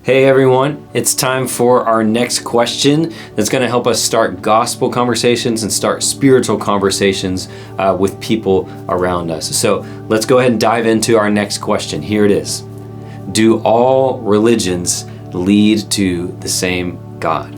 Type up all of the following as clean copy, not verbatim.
Hey everyone, it's time for our next question that's going to help us start gospel conversations and start spiritual conversations with people around us. So let's go ahead and dive into our next question. Here it is. Do all religions lead to the same God?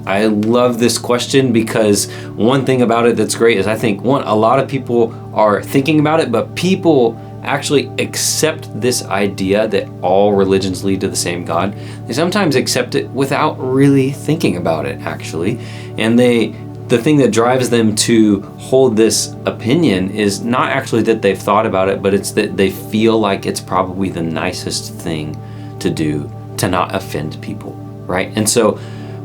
I love this question because one thing about it that's great is I think, a lot of people are thinking about it, but people actually accept this idea that all religions lead to the same God. They sometimes accept it without really thinking about it, actually. And the thing that drives them to hold this opinion is not actually that they've thought about it, but it's that they feel like it's probably the nicest thing to do to not offend people, right? And so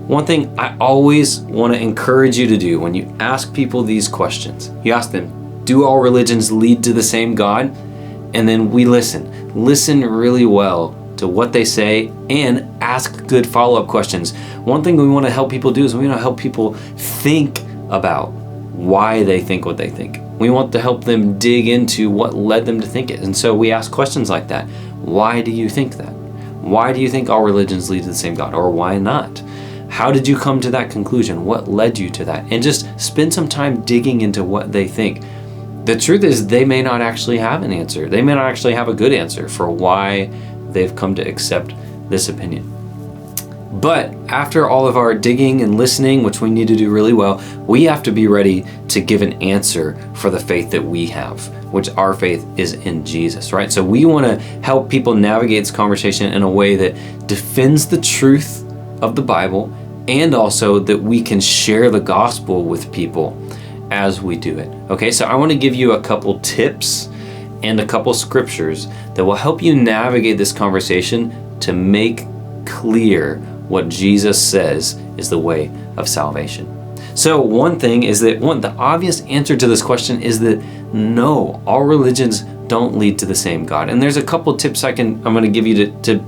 one thing I always want to encourage you to do when you ask people these questions, you ask them, do all religions lead to the same God? And then we listen really well to what they say and ask good follow-up questions. One thing we want to help people do is we want to help people think about why they think what they think. We want to help them dig into what led them to think it. And so we ask questions like that. Why do you think that? Why do you think all religions lead to the same God? Or why not? How did you come to that conclusion? What led you to that? And just spend some time digging into what they think. The truth is they may not actually have an answer. They may not actually have a good answer for why they've come to accept this opinion. But after all of our digging and listening, which we need to do really well, we have to be ready to give an answer for the faith that we have, which our faith is in Jesus, right? So we want to help people navigate this conversation in a way that defends the truth of the Bible and also that we can share the gospel with people as we do it. Okay, so I want to give you a couple tips and a couple scriptures that will help you navigate this conversation to make clear what Jesus says is the way of salvation. So one thing is that the obvious answer to this question is that no, all religions don't lead to the same God. And there's a couple tips I'm going to give you to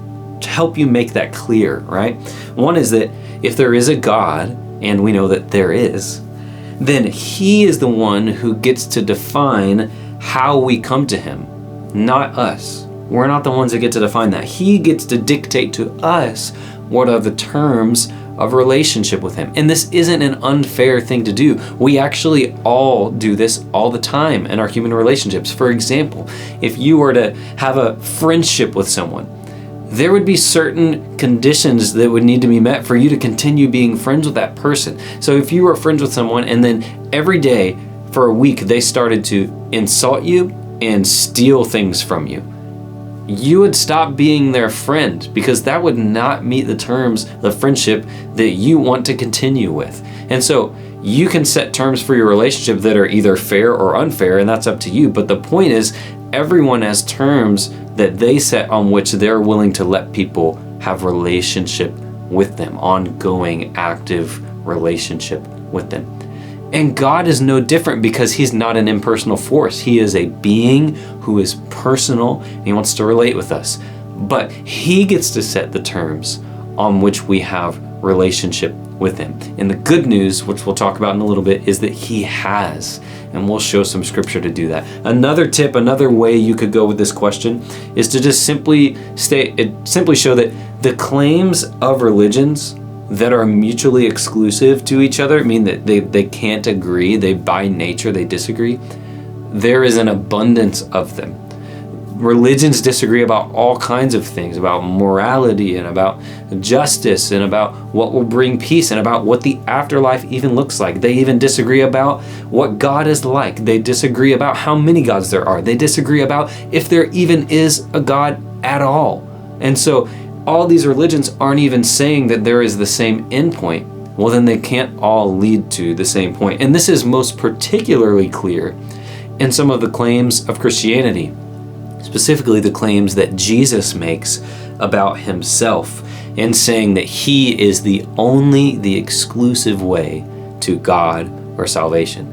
help you make that clear, right? One is that if there is a God, and we know that there is, then he is the one who gets to define how we come to him, not us. We're not the ones that get to define that. He gets to dictate to us what are the terms of relationship with him. And this isn't an unfair thing to do. We actually all do this all the time in our human relationships. For example, if you were to have a friendship with someone, there would be certain conditions that would need to be met for you to continue being friends with that person. So if you were friends with someone and then every day for a week they started to insult you and steal things from you, you would stop being their friend because that would not meet the terms of friendship that you want to continue with. And so you can set terms for your relationship that are either fair or unfair, and that's up to you. But the point is, everyone has terms that they set on which they're willing to let people have relationship with them, ongoing, active relationship with them. And God is no different because he's not an impersonal force. He is a being who is personal and he wants to relate with us. But he gets to set the terms on which we have relationship with him. And the good news, which we'll talk about in a little bit, is that he has. And we'll show some scripture to do that. Another tip, another way you could go with this question is to just simply show that the claims of religions that are mutually exclusive to each other, mean that they can't agree, they by nature they disagree, there is an abundance of them. Religions disagree about all kinds of things, about morality and about justice and about what will bring peace and about what the afterlife even looks like. They even disagree about what God is like. They disagree about how many gods there are. They disagree about if there even is a God at all. And so all these religions aren't even saying that there is the same endpoint. Well, then they can't all lead to the same point. And this is most particularly clear in some of the claims of Christianity, specifically the claims that Jesus makes about himself and saying that he is the exclusive way to God or salvation.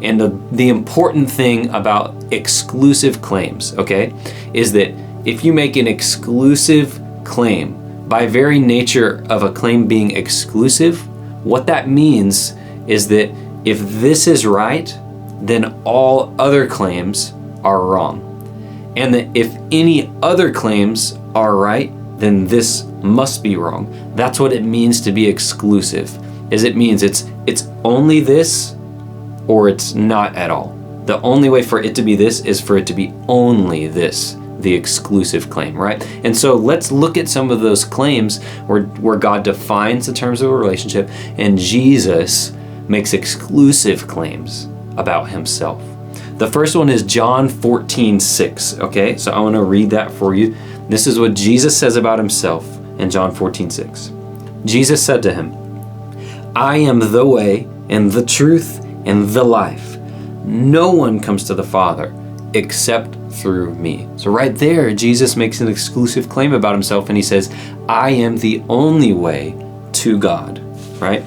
And the important thing about exclusive claims, okay, is that if you make an exclusive claim, by very nature of a claim being exclusive, what that means is that if this is right, then all other claims are wrong. And that if any other claims are right, then this must be wrong. That's what it means to be exclusive. It means it's only this or it's not at all. The only way for it to be this is for it to be only this, the exclusive claim, right? And so let's look at some of those claims where God defines the terms of a relationship and Jesus makes exclusive claims about himself. The first one is John 14:6, okay? So I want to read that for you. This is what Jesus says about himself in John 14:6. Jesus said to him, I am the way and the truth and the life. No one comes to the Father except through me. So right there, Jesus makes an exclusive claim about himself and he says, I am the only way to God, right?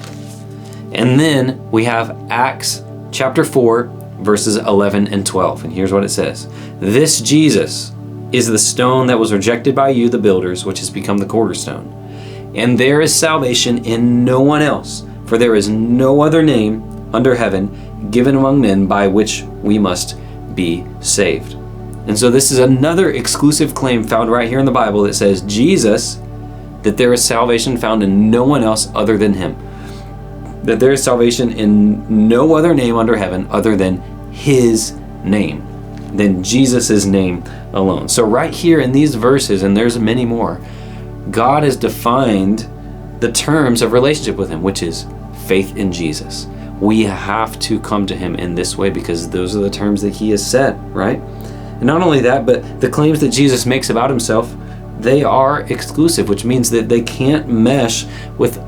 And then we have Acts chapter 4, verses 11 and 12. And here's what it says. This Jesus is the stone that was rejected by you, the builders, which has become the cornerstone. And there is salvation in no one else, for there is no other name under heaven given among men by which we must be saved. And so this is another exclusive claim found right here in the Bible that says Jesus, that there is salvation found in no one else other than him. That there is salvation in no other name under heaven other than his name, than Jesus' name alone. So right here in these verses, and there's many more, God has defined the terms of relationship with him, which is faith in Jesus. We have to come to him in this way because those are the terms that he has said, right? And not only that, but the claims that Jesus makes about himself, they are exclusive, which means that they can't mesh with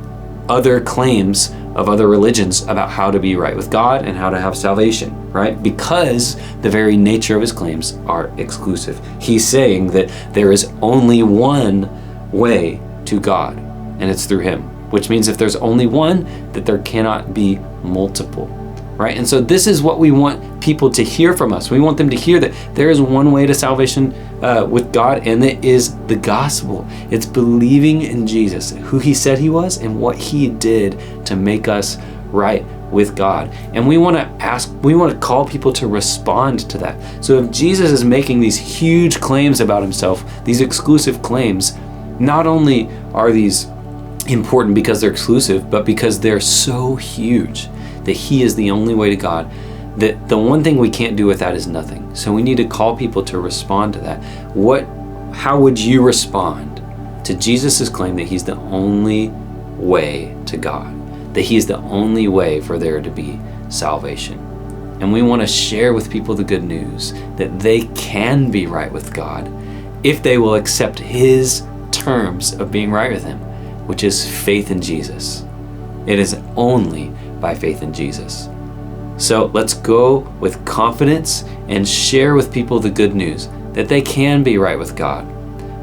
other claims of other religions about how to be right with God and how to have salvation, right? Because the very nature of his claims are exclusive. He's saying that there is only one way to God, and it's through him, which means if there's only one, that there cannot be multiple, right? And so this is what we want people to hear from us. We want them to hear that there is one way to salvation with God, and it is the gospel. It's believing in Jesus, who he said he was and what he did to make us right with God. And we want to call people to respond to that. So if Jesus is making these huge claims about himself, these exclusive claims, not only are these important because they're exclusive, but because they're so huge that he is the only way to God, that the one thing we can't do with that is nothing. So we need to call people to respond to that. How would you respond to Jesus' claim that he's the only way to God, that he's the only way for there to be salvation? And we want to share with people the good news that they can be right with God if they will accept his terms of being right with him, which is faith in Jesus. It is only by faith in Jesus. So let's go with confidence and share with people the good news that they can be right with God,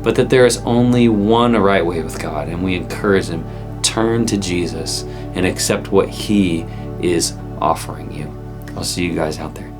but that there is only one right way with God, and we encourage them, turn to Jesus and accept what he is offering you. I'll see you guys out there.